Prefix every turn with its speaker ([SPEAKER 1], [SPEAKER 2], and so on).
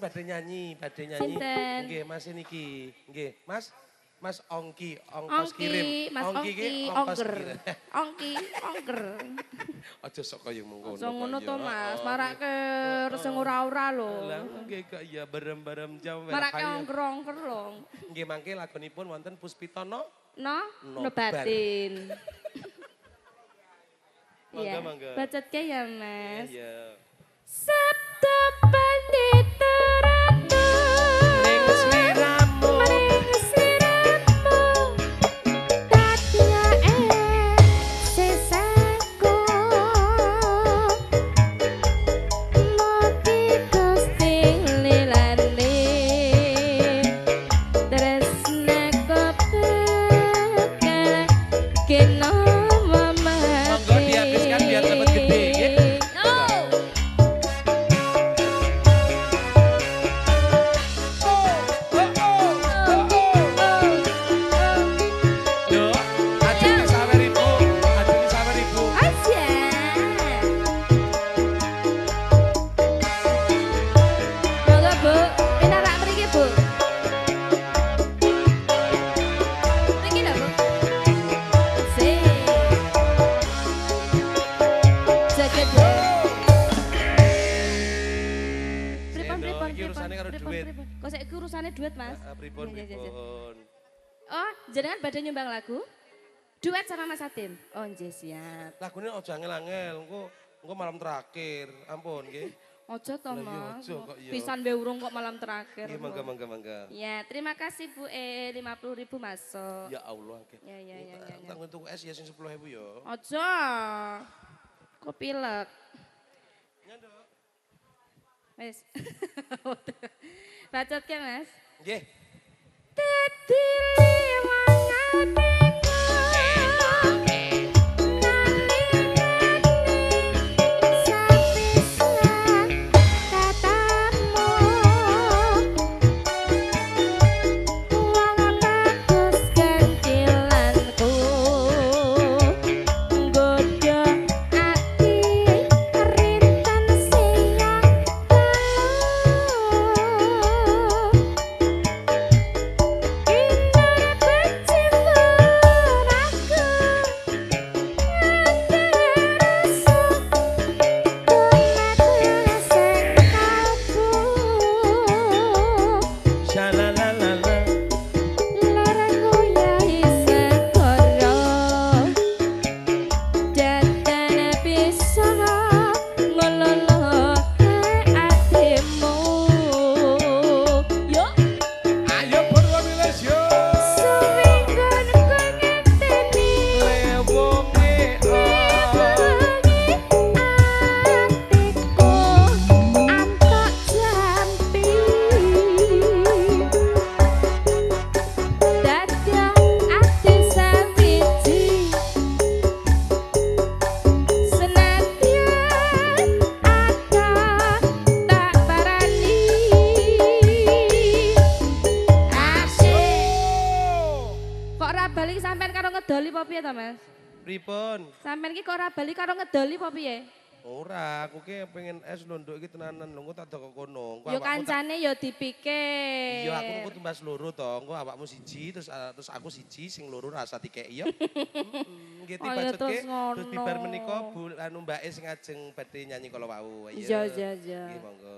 [SPEAKER 1] Badhe nyanyi. Nggih, Mas niki. Nggih, Mas. Mas Ongki, ongkos kirim.
[SPEAKER 2] Mas Ongki, ongker. Ongki, ongker.
[SPEAKER 1] Aja sok kaya mengkono.
[SPEAKER 2] Aja ngono to, Mas. Marake sing ora-ora lho.
[SPEAKER 1] Lah nggih kok ya barem-barem jam.
[SPEAKER 2] Marake ongker-ongker lho.
[SPEAKER 1] Nggih mangke lagunipun wonten Puspitono.
[SPEAKER 2] Nebatin.
[SPEAKER 1] Mangga, mangga.
[SPEAKER 2] Bacotke ya, Mas.
[SPEAKER 1] Iya.
[SPEAKER 2] Sabda Pandita Ratu.
[SPEAKER 1] Ning sliramu.
[SPEAKER 2] Duet, Mas.
[SPEAKER 1] Pripun.
[SPEAKER 2] Oh, jenengan badhe nyumbang lagu? Duet sama Mas Atim. Oh, nggih siap.
[SPEAKER 1] Lagune aja angel-angel, engko malam terakhir. Ampun nggih.
[SPEAKER 2] Aja to, Mas.
[SPEAKER 1] Iya.
[SPEAKER 2] Pisan be urung kok malam terakhir.
[SPEAKER 1] Nggih, mangga.
[SPEAKER 2] Ya, terima kasih Bu 50.000 masuk.
[SPEAKER 1] Ya Allah, nggih.
[SPEAKER 2] Ya.
[SPEAKER 1] Tak untuk es ya sing 10.000 ya.
[SPEAKER 2] Aja. Kok pilek.
[SPEAKER 1] Ya, Nduk.
[SPEAKER 2] Wis. Bacotke, Mas.
[SPEAKER 1] Nggih.
[SPEAKER 2] Dadi liwangane
[SPEAKER 3] Indah
[SPEAKER 2] ora bali sampean karo ngedoli apa piye to, Mas?
[SPEAKER 1] Pripun?
[SPEAKER 2] Sampean iki kok ora bali karo ngedoli apa piye?
[SPEAKER 1] Ora, aku ki pengen es londok iki tenanan lho, engko tak dok kono.
[SPEAKER 2] Yo kancane yo dipikir.
[SPEAKER 1] Iya, aku engko tumbas loro to, engko awakmu siji terus aku siji sing loro rasa dikeki yo. Nggih
[SPEAKER 2] Oh, ya,
[SPEAKER 1] dibacutke
[SPEAKER 2] terus
[SPEAKER 1] terus bibar
[SPEAKER 2] ngono.
[SPEAKER 1] menika anu mbake sing ajeng badhe nyanyi kala wau.
[SPEAKER 2] Iya, iya, iya.
[SPEAKER 1] Nggih monggo.